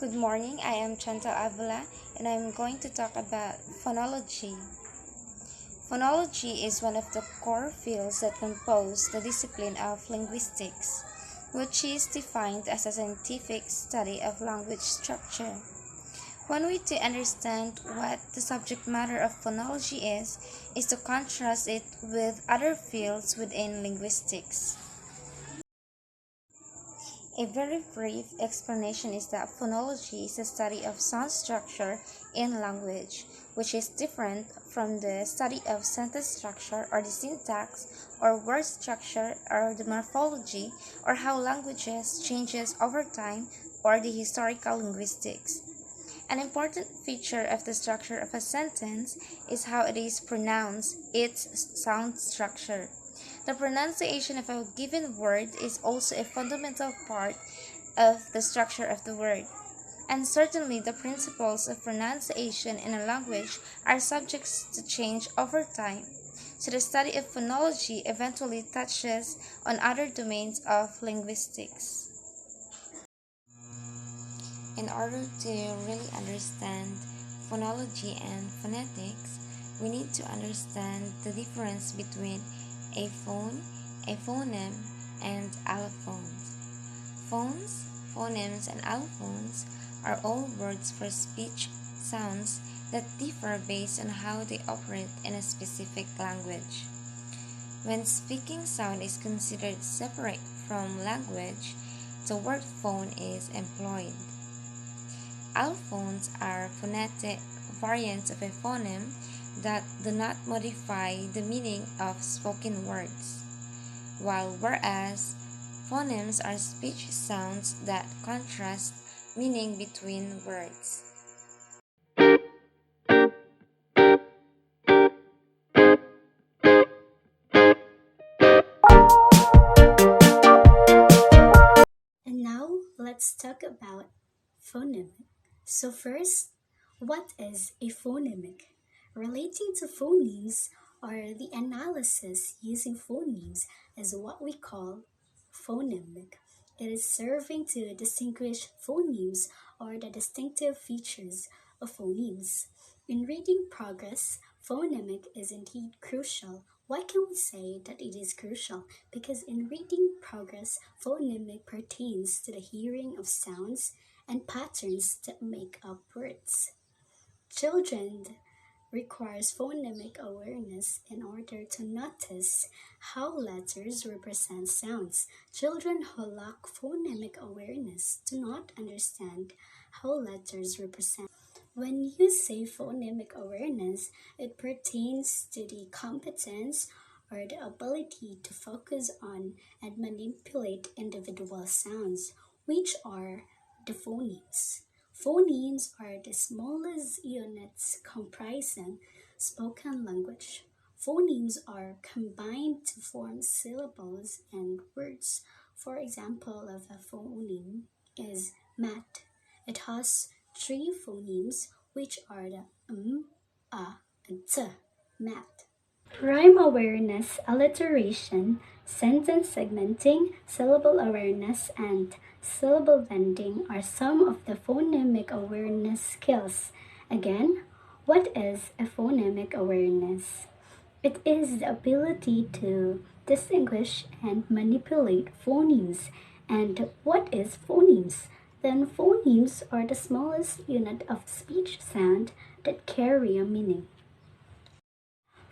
Good morning, I am Chantal Avila and I'm going to talk about phonology. Phonology is one of the core fields that compose the discipline of linguistics, which is defined as a scientific study of language structure. One way to understand what the subject matter of phonology is to contrast it with other fields within linguistics. A very brief explanation is that phonology is the study of sound structure in language, which is different from the study of sentence structure or the syntax or word structure or the morphology or how languages changes over time or the historical linguistics. An important feature of the structure of a sentence is how it is pronounced, its sound structure. The pronunciation of a given word is also a fundamental part of the structure of the word. And certainly the principles of pronunciation in a language are subject to change over time. So the study of phonology eventually touches on other domains of linguistics. In order to really understand phonology and phonetics, we need to understand the difference between a phone, a phoneme, and allophones. Phones, phonemes, and allophones are all words for speech sounds that differ based on how they operate in a specific language. When speaking sound is considered separate from language, the word phone is employed. Allophones are phonetic variants of a phoneme that do not modify the meaning of spoken words, whereas phonemes are speech sounds that contrast meaning between words. And now let's talk about phonemic. So first, what is a phonemic? Relating to phonemes or the analysis using phonemes is what we call phonemic. It is serving to distinguish phonemes or the distinctive features of phonemes. In reading progress, phonemic is indeed crucial. Why can we say that it is crucial? Because in reading progress, phonemic pertains to the hearing of sounds and patterns that make up words. Children requires phonemic awareness in order to notice how letters represent sounds. Children who lack phonemic awareness do not understand how letters represent. When you say phonemic awareness, it pertains to the competence or the ability to focus on and manipulate individual sounds, which are the phonemes. Phonemes are the smallest units comprising spoken language. Phonemes are combined to form syllables and words. For example, of a phoneme is mat. It has three phonemes, which are the a, and t, mat. Rhyme awareness, alliteration, sentence segmenting, syllable awareness, and syllable bending are some of the phonemic awareness skills. Again, what is a phonemic awareness? It is the ability to distinguish and manipulate phonemes. And what is phonemes? Then phonemes are the smallest unit of speech sound that carry a meaning.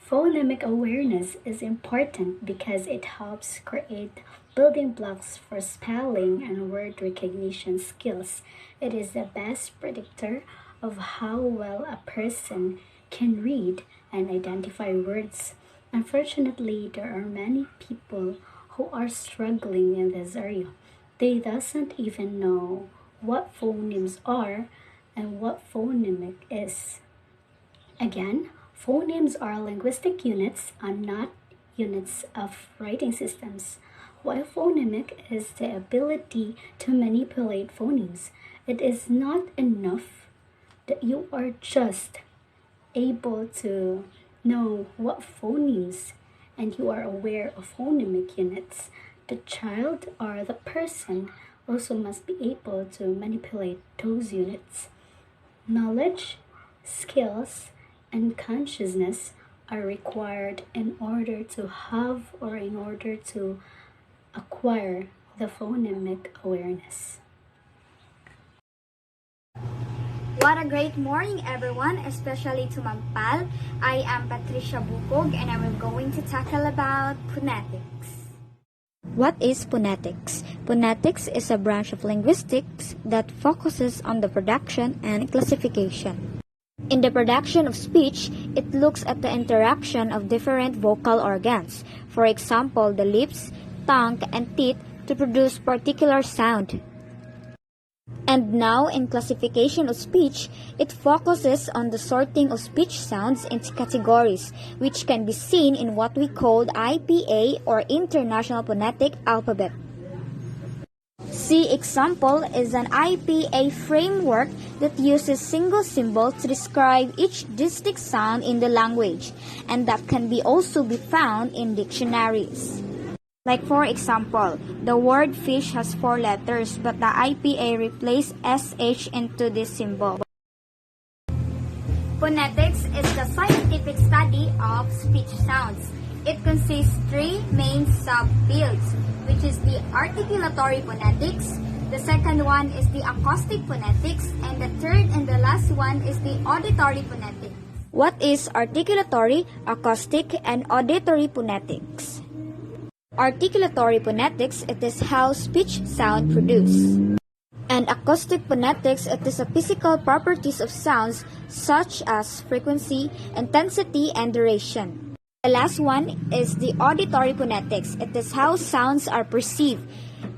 Phonemic awareness is important because it helps create building blocks for spelling and word recognition skills. It is the best predictor of how well a person can read and identify words. Unfortunately, there are many people who are struggling in this area. They doesn't even know what phonemes are and what phonemic is. Again, phonemes are linguistic units and not units of writing systems. While phonemic is the ability to manipulate phonemes, it is not enough that you are just able to know what phonemes and you are aware of phonemic units. The child or the person also must be able to manipulate those units. Knowledge, skills, and consciousness are required in order to have or in order to acquire the phonemic awareness. What a great morning, everyone, especially to Mampal. I am Patricia Bukog and I am going to tackle about phonetics. What is phonetics? Phonetics is a branch of linguistics that focuses on the production and classification. In the production of speech, it looks at the interaction of different vocal organs, for example, the lips, tongue, and teeth to produce particular sound. And now, in classification of speech, it focuses on the sorting of speech sounds into categories, which can be seen in what we call IPA or International Phonetic Alphabet. See example is an IPA framework that uses single symbol to describe each distinct sound in the language, and that can be also be found in dictionaries. Like for example, the word fish has 4 letters, but the IPA replaced SH into this symbol. Phonetics is the scientific study of speech sounds. It consists 3 main subfields, which is the articulatory phonetics, the second one is the acoustic phonetics, and the third and the last one is the auditory phonetics. What is articulatory, acoustic, and auditory phonetics? Articulatory phonetics, it is how speech sound produced. And acoustic phonetics, it is the physical properties of sounds such as frequency, intensity, and duration. The last one is the auditory phonetics. It is how sounds are perceived.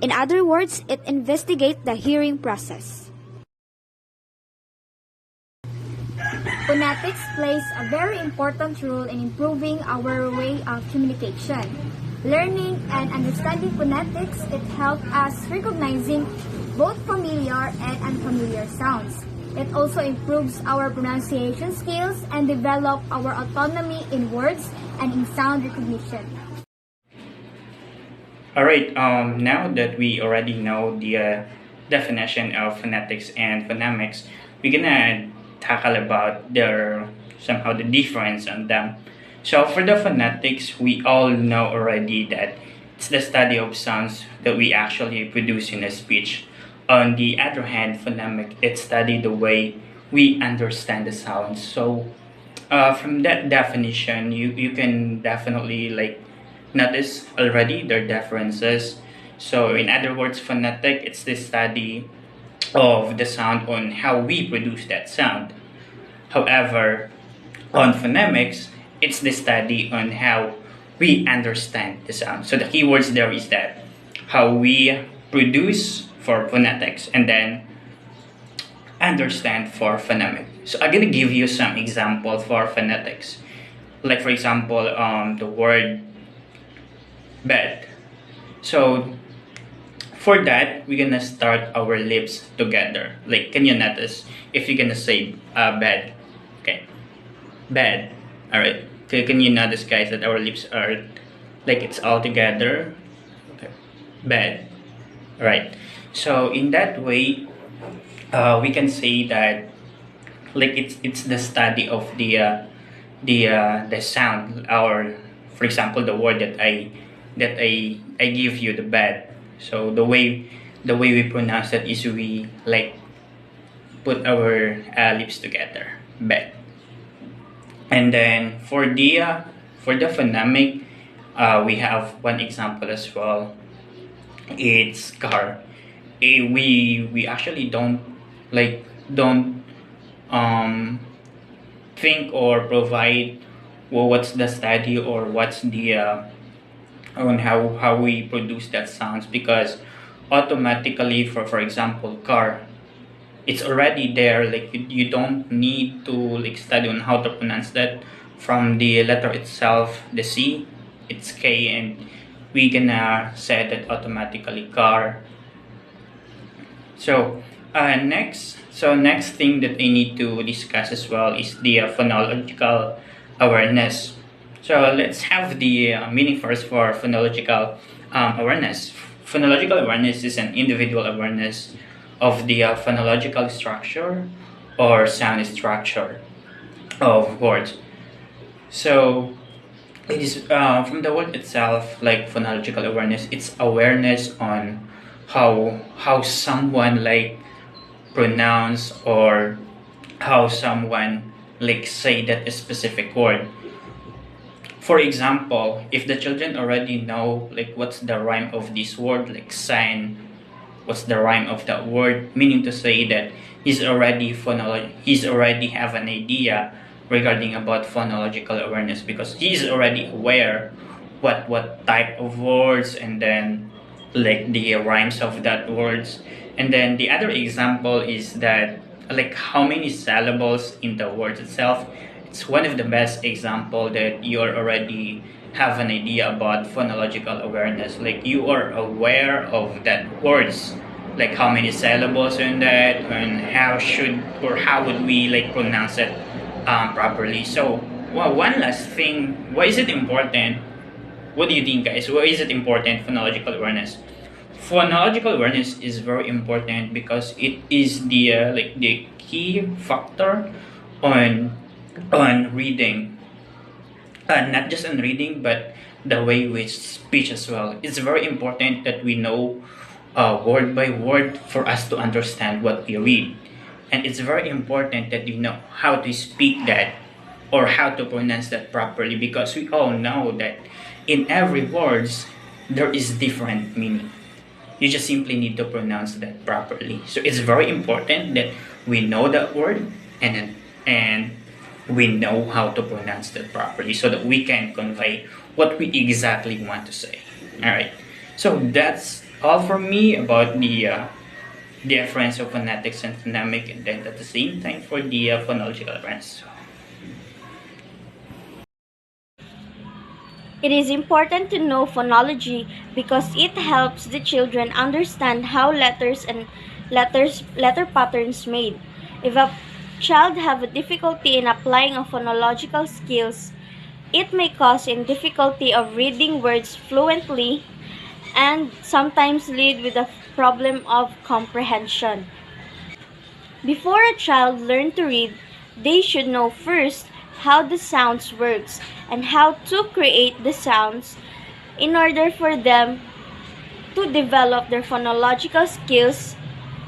In other words, it investigates the hearing process. Phonetics plays a very important role in improving our way of communication. Learning and understanding phonetics, it helps us recognizing both familiar and unfamiliar sounds. It also improves our pronunciation skills and develop our autonomy in words and in sound recognition. Alright, now that we already know the definition of phonetics and phonemics, we're gonna tackle about somehow the difference on them. So for the phonetics, we all know already that it's the study of sounds that we actually produce in a speech. On the other hand, phonemic, it study the way we understand the sounds. So from that definition, you can definitely notice already their differences. So in other words, phonetic, it's the study of the sound on how we produce that sound. However, on phonemics, it's the study on how we understand the sound. So the keywords there is that how we produce for phonetics and then understand for phonemic. So I'm gonna give you some examples for phonetics. Like for example, the word bed. So for that, we're gonna start our lips together. Like, can you notice if you're gonna say bed? Okay, bed. All right. Can you notice, guys, that our lips are like it's all together? Okay. Bed. All right. So in that way, we can say that like it's the study of the sound, or for example, the word that I give you, the bed. So the way we pronounce that is we like put our lips together, bed. And then for the phonemic, we have one example as well. It's car. We actually don't think or provide what's the study or what's the on how we produce that sounds, because automatically for example car, it's already there. Like you don't need to like study on how to pronounce that. From the letter itself, the C, it's K, and we gonna say that automatically car. So next thing that I need to discuss as well is the phonological awareness. So let's have the meaning first for phonological awareness. phonological awareness is an individual awareness of the phonological structure or sound structure of words. So it is from the word itself, like phonological awareness. It's awareness on how someone like pronounce or how someone like say that specific word. For example, if the children already know like what's the rhyme of this word, like sign, what's the rhyme of that word, meaning to say that he's already have an idea regarding about phonological awareness because he's already aware what type of words and then like the rhymes of that words. And then the other example is that like how many syllables in the word itself. It's one of the best example that you are already have an idea about phonological awareness. Like you are aware of that words, like how many syllables in that, and how would we like pronounce it properly. So, well, one last thing, why is it important? What do you think, guys? Why is it important phonological awareness? Phonological awareness is very important because it is the like the key factor on reading, not just on reading, but the way we speak as well. It's very important that we know word by word for us to understand what we read. And it's very important that you know how to speak that or how to pronounce that properly because we all know that in every words there is different meaning. You just simply need to pronounce that properly. So it's very important that we know that word and we know how to pronounce that properly so that we can convey what we exactly want to say. All right. So that's all for me about the difference of phonetics and phonemic, and then at the same time for the phonological difference. It is important to know phonology because it helps the children understand how letter patterns made. If a child have a difficulty in applying a phonological skills, it may cause in difficulty of reading words fluently and sometimes lead with a problem of comprehension. Before a child learn to read, they should know first how the sounds works and how to create the sounds in order for them to develop their phonological skills,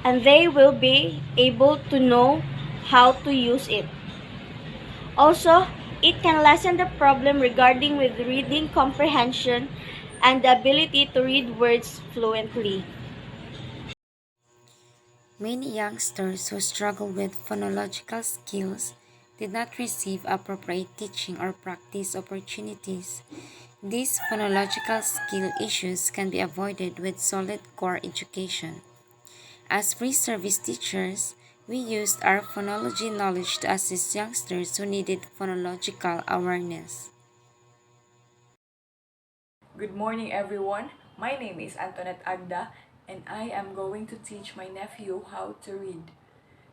and they will be able to know how to use it. Also, it can lessen the problem regarding with reading comprehension and the ability to read words fluently. Many youngsters who struggle with phonological skills did not receive appropriate teaching or practice opportunities. These phonological skill issues can be avoided with solid core education. As free service teachers, we used our phonology knowledge to assist youngsters who needed phonological awareness. Good morning, everyone. My name is Antoinette Agda, and I am going to teach my nephew how to read.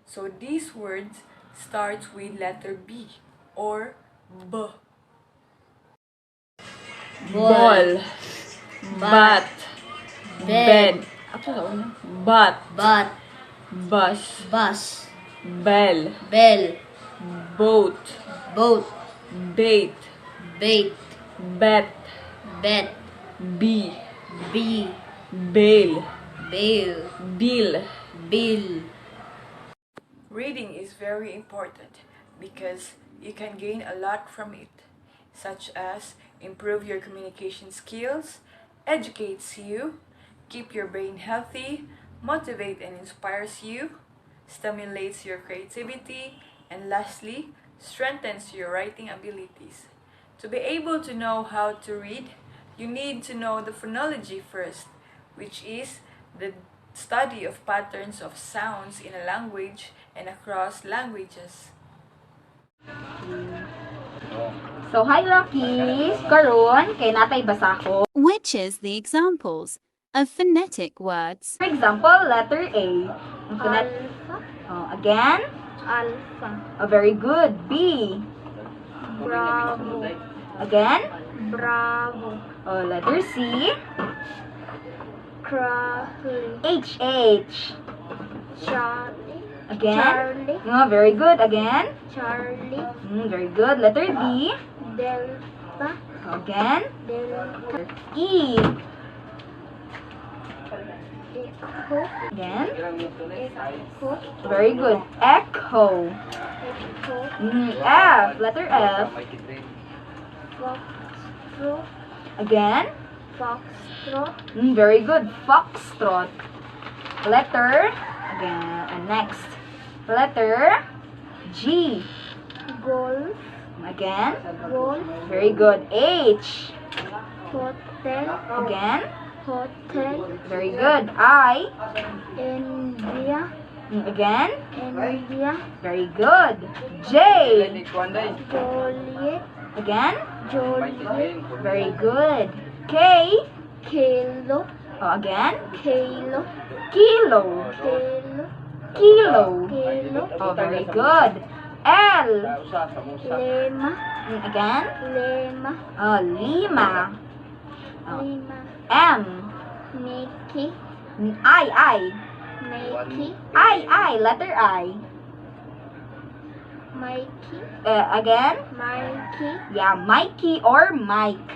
So these words start with letter B or B. Ball, bat, bed, bat, bus, bell, boat, bait, bet, bee, bail, bill. Reading is very important because you can gain a lot from it, such as improve your communication skills, educates you, keep your brain healthy, motivate and inspires you, stimulates your creativity, and lastly, strengthens your writing abilities. To be able to know how to read, you need to know the phonology first, which is the study of patterns of sounds in a language and across languages. So, hi Rockies! Karon, kay natay basa ko. Which is the examples of phonetic words? For example, letter A. Ang again? Alpha. Oh, very good. B. Bravo. Again? Bravo. Oh, letter C. Charlie. H. Charlie. Again. Charlie. Oh, very good. Again. Charlie. Very good. Letter D. Delta. Again. Delta. E. Echo. Again. Echo. Very good. Echo. Echo. F. Letter F. Foxtrot. Again. Foxtrot. Very good. Foxtrot. Letter. Again. And next. Letter G. Golf. Again. Golf. Very good. H. Hotel. Again. Hotel. Very good. I. India. Again. India. Very good. J. Joliet. Again. Joliet. Very good. K. Kilo. Again. Kilo. Kilo. Kilo. Kilo. Kilo. Very good. L. Lema. Again. Lema. Lima. Lima. M. Mickey. I. Mikey. I. Letter I. Mikey. Again. Mikey. Yeah, Mikey or Mike.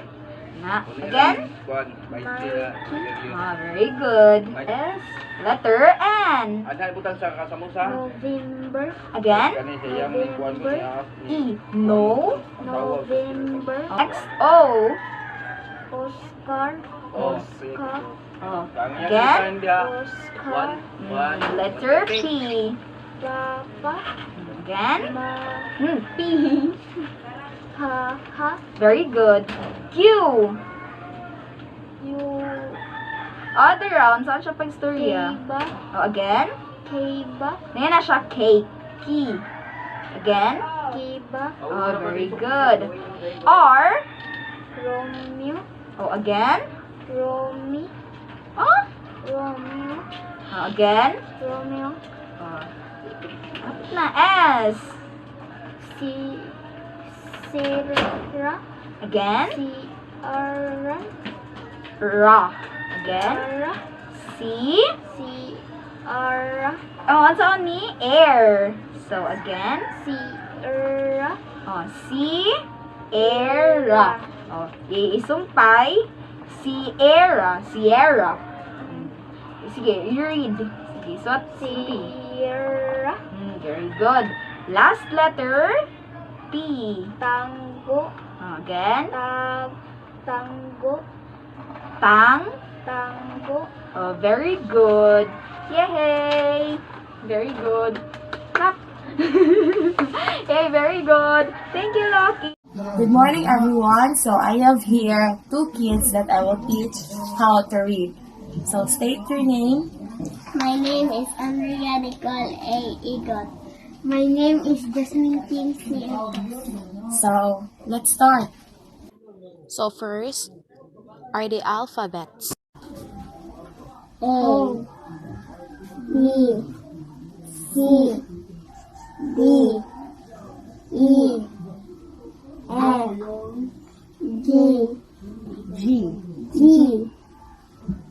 Again. Mikey. Very good. Yes. Letter N. November. Again. November. E. No. November. X. O. Oscar. Oscar. Again. Oscar. Letter P. Papa. Again. Ma. P. Ha. Very good. Q. You. Other round. Saan siya pag-storya? Kiba. Again. Kiba. Ngayon na siya cake. Key. Again. Kiba. Very good. R. Romeo. Again. Romy. Romeo. Again. Romeo. Na S. Sarah. Again. Sierra. Ra. Again. Sarah. C. Sierra. Ang saan ni? Air. So, again. Sierra. Sierra. Iisumpay. Sierra. Sige, you read. Sige, so, Sierra. very good. Last letter, T. Tango. Again. Tango. Tango. Very good. Yay! Very good. Clap. Yay, very good. Thank you, Lucky. Good morning, everyone. So I have here 2 kids that I will teach how to read. So state your name. My name is Andrea Nicole A. Igot. My name is Jasmine Kingsley. So let's start. So first are the alphabets. A, B, C, D, E, F, G,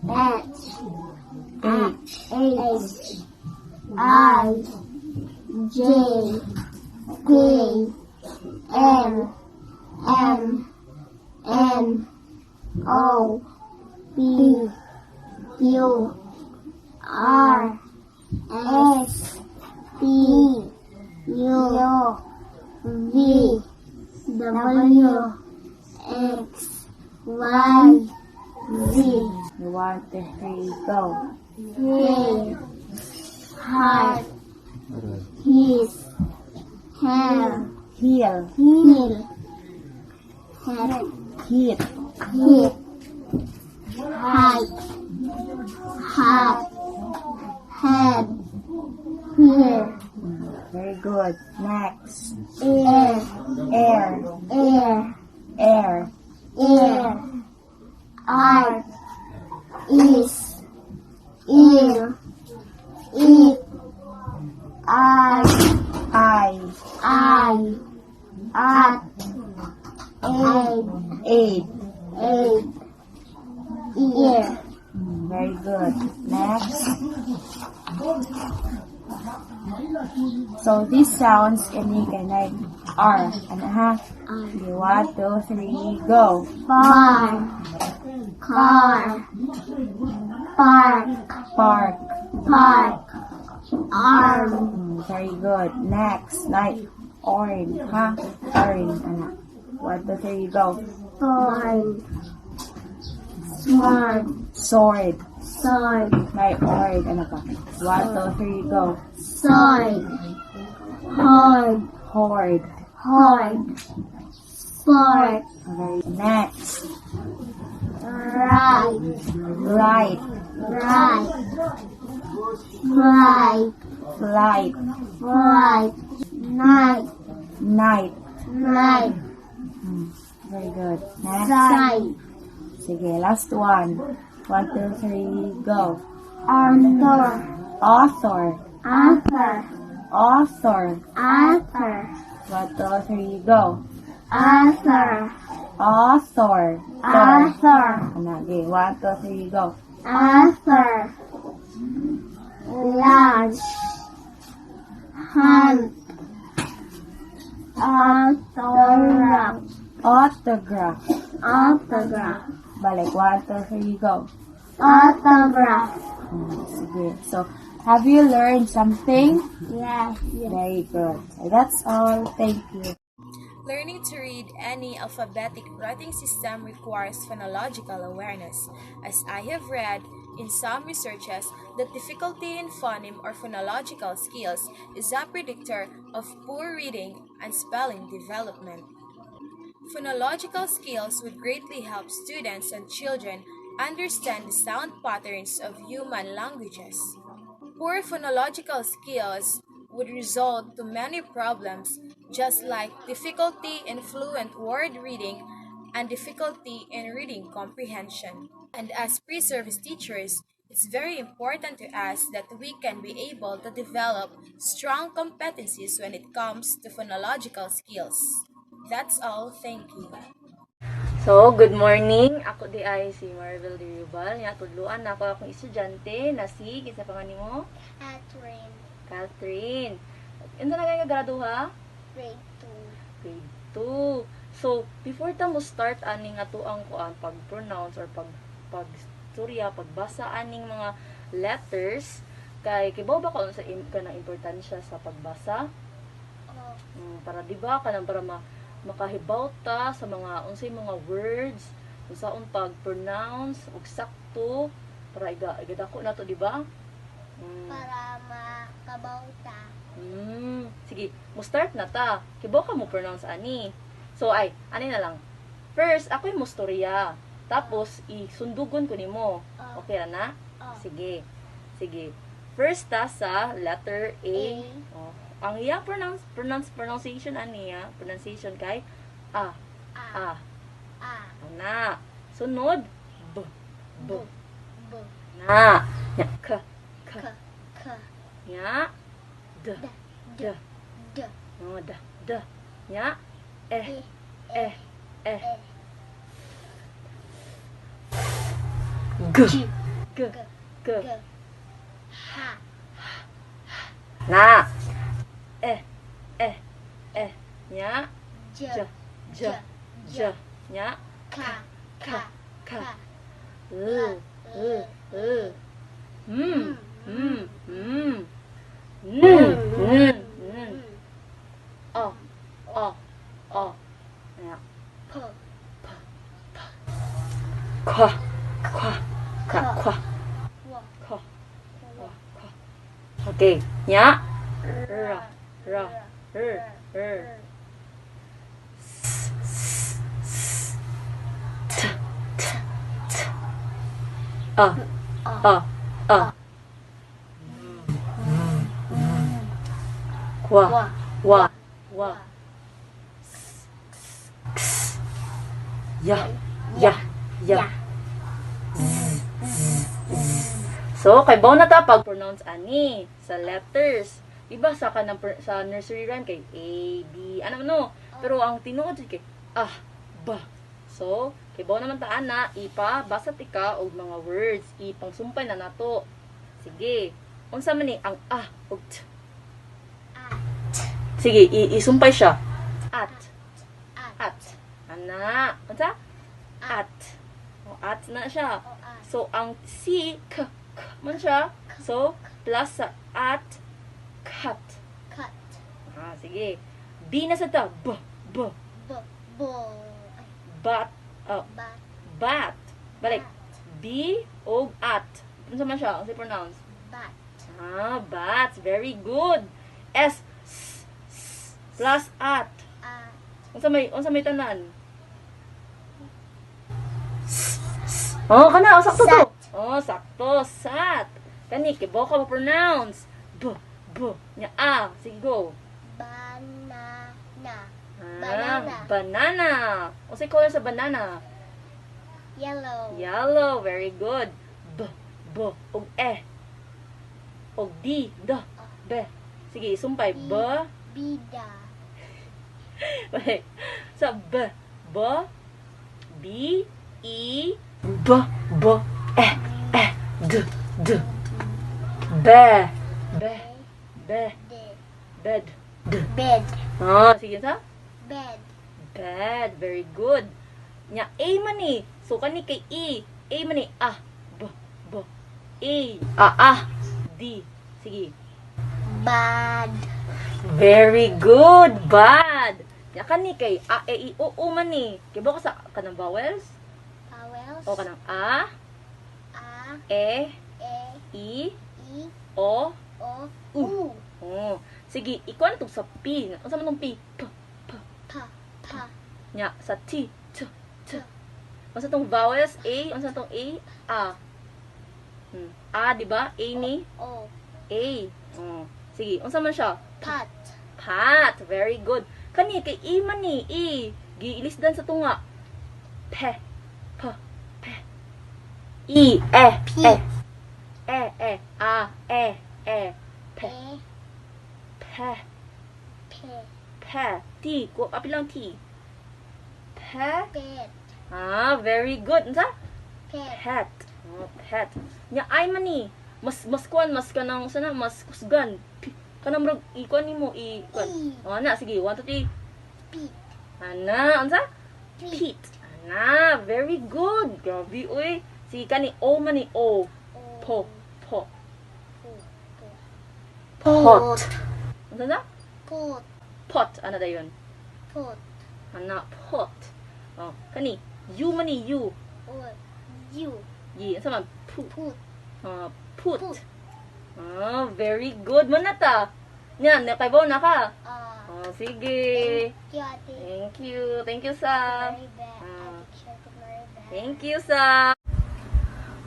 H, I, J, K, L, M, N, O, P, Q, R, S, T, U, V, W, X, Y, Z. 1, 2, 3, go. Head, heart, his, hair, Heel. heel, head, Hit. hip, height, hat, head, here, Very good. Next. ear, Air. ear, Air. ear, art, is, ear, eat, eye, I. at, aid, Aid. ear, Very good. So these sounds ini like R. Ano ha? Okay, 1, 2, 3, go. Bar, car, park, Park. park, arm, Very good. Next, like orange, ha? Orange, anak. 1, 2, 3, go. sword, sword, Sword. sword, Like orange, ano pa? 1, 2, 3, go. sword, horde, Horde. horde, sport, Okay, next. right, Right. right, right, Flight. right, night, Night. night, Very good. Next. side, Sige, last one. 1, 2, 3, go. author, Author. author, Author. author, 1, 2, 3, go. author, Author. author, Ano, okay. 1, 2, 3, go. author, lunch, hunt, autograph, Autograph. autograph, Balik. 1, 2, 3, go. autograph. Sige. So, have you learned something? Yes, Very good. So, that's all. Thank you. Learning to read any alphabetic writing system requires phonological awareness, as I have read in some researches that difficulty in phoneme or phonological skills is a predictor of poor reading and spelling development. Phonological skills would greatly help students and children understand the sound patterns of human languages. Poor phonological skills would result to many problems, just like difficulty in fluent word reading and difficulty in reading comprehension. And as pre-service teachers, it's very important to us that we can be able to develop strong competencies when it comes to phonological skills. That's all. Thank you. So, good morning. Ako di ay si Marvel Dirubal. Nga, tudluan na ako akong estudyante na si, kisa pangalan mo? Catherine, Catherine. Ano na kayo graduha? grade 2. Grade 2. So, before ta mo start aning ato ang kuan pag-pronounce or pag-storya, pagbasa aning mga letters, kay kibaw ba ka sa kanang importansya sa pagbasa? Para di ba kanang para makahibaw ta sa mga unsay mga words, unsaon pag-pronounce ug sakto para igadako nato di ba? Para makabauta. Sige, mo start na ta. Kibaw ka mo pronounce ani. So ay, ani na lang. First, ako mo storya. Tapos isundugon ko nimo. Okay ra na? Sige. Sige. First ta sa letter A. Oh. Ang iya pronunciation aniya, pronunciation kay a. Na. Sunod b. Na. Nya k. Nya d. Oh, d. Nya eh. G. Na. Nya j. Nya ka. Nya kwa. Okay, nya ra. Wa. Ya. So, kay baw na ta pag-pronounce ani sa letters. Diba sa sa nursery rhyme kay A, B, ano no? Pero ang tinuod kay ba. So, kay baw naman ta ana, ipa basa tika og mga words, ipang sumpay na nato. Sige. Unsa man ni ang ug t? Sige, isumpay siya. At. At. Ana. Unsa? At. At na siya. So, ang C, k man siya. So, plus sa at, cut. Cut. Sige. B na sa ta. B. Bat. Bat. Bat. Balik. B o at. Ano man siya? Ang pronounce? Bat. Bat. Very good. S. Plus at. Unsa may tanan? Kana. Sakto to. Sakto. Sat. Kani, kibaw ka ma-pronounce. B. Nya a. Sige, go. Banana. Banana. Unsay color sa banana? Yellow. Very good. B. Og e. Og d. B. Sige, sumpay. Bida. Balik. Sa B. B. E. E. D. Bed. Bed. Sige sa? Bed. Very good. Nya A man ni. So kani kay E. A man ni. A. D. Sige. Bad. Very good. Bad. Nya kani kay A, E, I, O man ni. Kiba ko sa kanang vowels? Vowels. O kanang A. E. I. O. U. Sige, ikaw na itong sa P. Ano sa man itong P? P. Nya, sa T. T. Ano sa itong vowels? A. Ano sa itong A? A, di ba? A ni? O. A. Sige, ano sa man siya? Pat. Very good. Kani, kay I man ni. I. Giilisdan sa tunga. P. I. A. P. T. Apilang T. Pet. Very good. Unsa? Pet. Pet. Nya ay man ni. Mas kanang sana mas kusgan. Kanang murag ikuan nimo ana sige 1 2 3. Pete. Ana, unsa? Pete. Ana, very good. Grabe oy. Sige kani O man ni O. Po. Pot. Ano na? Pot. Ano da yun? Pot. Ana, pot. Kani, U man ni U. U. Ano man? Put. Put. Very good man na ta. Yan, nakaibaw na ka. Sige. Thank Thank you, Ate. you. Thank you, Sam. Thank Thank you, Sam.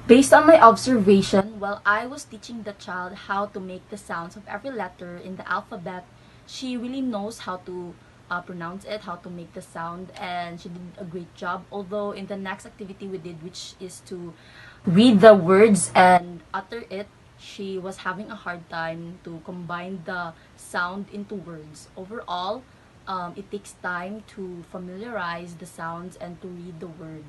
Based on my observation, while I was teaching the child how to make the sounds of every letter in the alphabet, she really knows how to pronounce it, how to make the sound, and she did a great job. Although in the next activity we did, which is to read the words and utter it, she was having a hard time to combine the sound into words. Overall, it takes time to familiarize the sounds and to read the word.